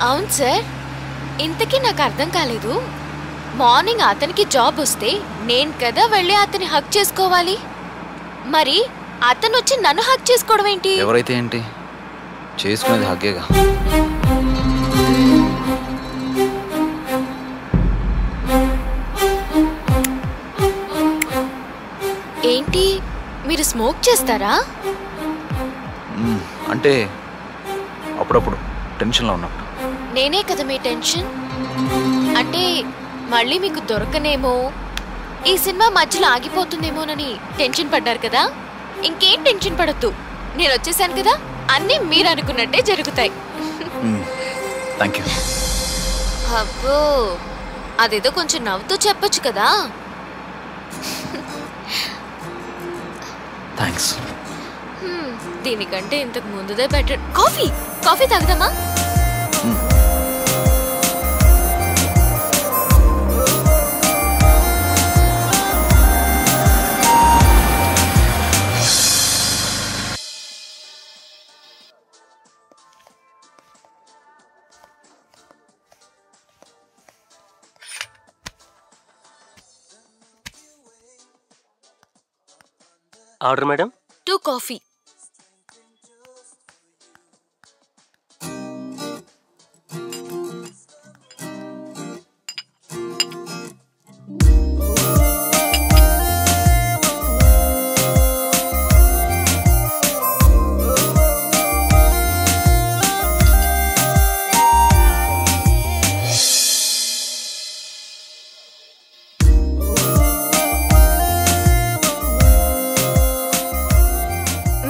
అవును సార్, ఇంతకీ నాకు అర్థం కాలేదు. మార్నింగ్ అతనికి జాబ్ వస్తే నేను కదా వెళ్ళి అతని హక్ చేసుకోవాలి, మరి అతను వచ్చి నన్ను హక్ చేసుకోవడం ఏంటి? ఎవరైతే ఏంటి, చేసుకునేది హగ్గేగా. ఏంటి, మీరు స్మోక్ చేస్తారా? అంటే అప్పుడప్పుడు టెన్షన్లో ఉన్నప్పుడు. నేనే కదా మీ టెన్షన్. అంటే మళ్ళీ మీకు దొరకనేమో, ఈ సినిమా మధ్యలో ఆగిపోతుందేమోనని టెన్షన్ పడ్డారు కదా. ఇంకేం టెన్షన్ పడద్దు, నేను వచ్చేసాను కదా, అన్నీ మీరు అనుకున్నట్టే జరుగుతాయి. Thank you. అబ్బో, అదేదో కొంచెం నవ్వుతూ చెప్పొచ్చు కదా. థ్యాంక్స్. దీనికంటే ఇంతకు ముందుదే బెటర్. కాఫీ తాగుదామా? Order madam. 2 కాఫీ.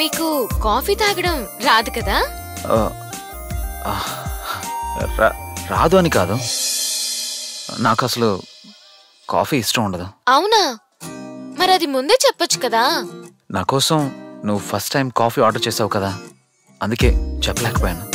మీకు కాఫీ తాగడం రాదు కదా? రాదు అని కాదు, నాకు అసలు కాఫీ ఇష్టం ఉండదు. అవునా, మరి అది ముందే చెప్పొచ్చు కదా. నా కోసం నువ్వు ఫస్ట్ టైం కాఫీ ఆర్డర్ చేసావు కదా, అందుకే చెప్పలేకపోయాను.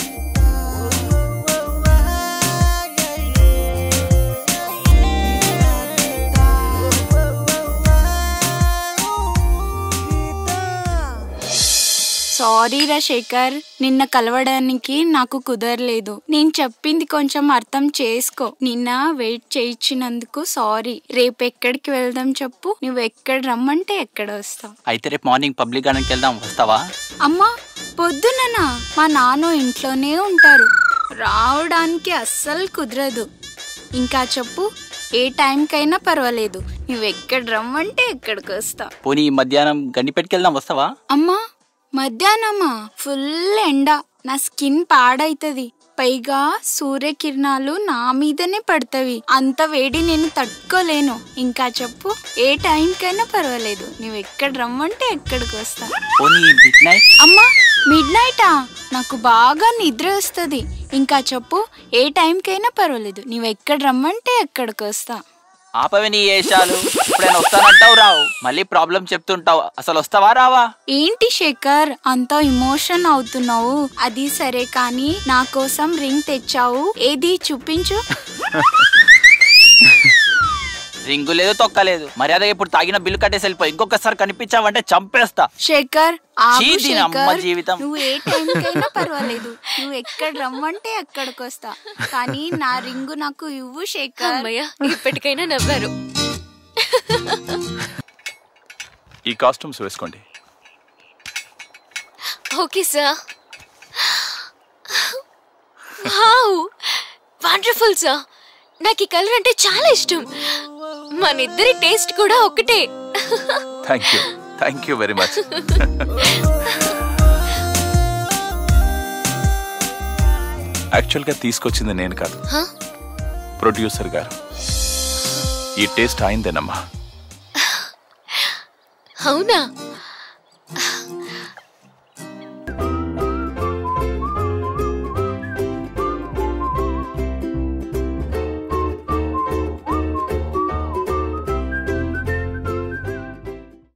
సారీ రా శేఖర్, నిన్న కలవడానికి నాకు కుదరలేదు. నేను చెప్పింది కొంచెం అర్థం చేసుకో. నిన్న వెయిట్ చేయించినందుకు సారీ. రేపు ఎక్కడికి వెళ్దాం చెప్పు, నువ్వు ఎక్కడ రమ్మంటే ఎక్కడ వస్తావు. అయితే రేపు మార్నింగ్ పబ్లిక్ గార్డెన్కి వెళ్దాం, వస్తావా? అమ్మా, పొద్దుననా? మా నాన్న ఇంట్లోనే ఉంటారు, రావడానికి అస్సలు కుదరదు. ఇంకా చెప్పు, ఏ టైంకైనా పర్వాలేదు, నువ్వు ఎక్కడ రమ్మంటే ఎక్కడికి వస్తావు. పోనీ మధ్యాహ్నం గండిపేటకి వెళ్దాం, వస్తావా? అమ్మా, మధ్యాహ్నమా? ఫుల్ ఎండ, నా స్కిన్ పాడైతది. పైగా సూర్యకిరణాలు నా మీదనే పడతవి, అంత వేడి నేను తట్టుకోలేను. ఇంకా చెప్పు, ఏ టైంకైనా పర్వాలేదు, నువ్వు ఎక్కడ రమ్మంటే ఎక్కడికి వస్తా. అమ్మా, మిడ్ నైటా? నాకు బాగా నిద్ర వస్తుంది. ఇంకా చెప్పు, ఏ టైంకైనా పర్వాలేదు, నువ్వు ఎక్కడ రమ్మంటే ఎక్కడికి వస్తా. ఆపవి నీ ఏషాలు, ఇప్పుడైనా వస్తానంటావు రావు, మళ్ళీ ప్రాబ్లం చెప్తుంటావు. అసలు వస్తావా రావా? ఏంటి శేఖర్ అంత ఎమోషన్ అవుతున్నావు? అది సరే కానీ నా కోసం రింగ్ తెచ్చావు, ఏది చూపించు. రింగు లేదు, తొక్కలేదు. మర్యాద ఇప్పుడు తాగిన బిల్లు కట్టేసి వెళ్ళిపో. ఇంకొకసారి కనిపించావంటే చంపేస్తా. శేఖర్, జీవితం నువ్వు ఏ టైంకైనా పర్వాలేదు, నువ్వు ఎక్కడ రమ్మంటే ఎక్కడికి వస్తా, కానీ నా రింగు నాకు ఇవ్వు శేఖర్. అమ్మయ్య, ఇప్పటికైనా నవ్వారు. ఈ కాస్ట్యూమ్స్ వేసుకోండి. Okay sir. Wow, wonderful sir. నాకు ఈ కలర్ అంటే చాలా ఇష్టం. మనిద్దరి టేస్ట్ కూడా ఒకటే. Thank you very much. యాక్చువల్గా తీసుకొచ్చింది నేను కాదు, ప్రొడ్యూసర్ గారు. ఈ టేస్ట్ అయిందేనమ్మా. అవునా?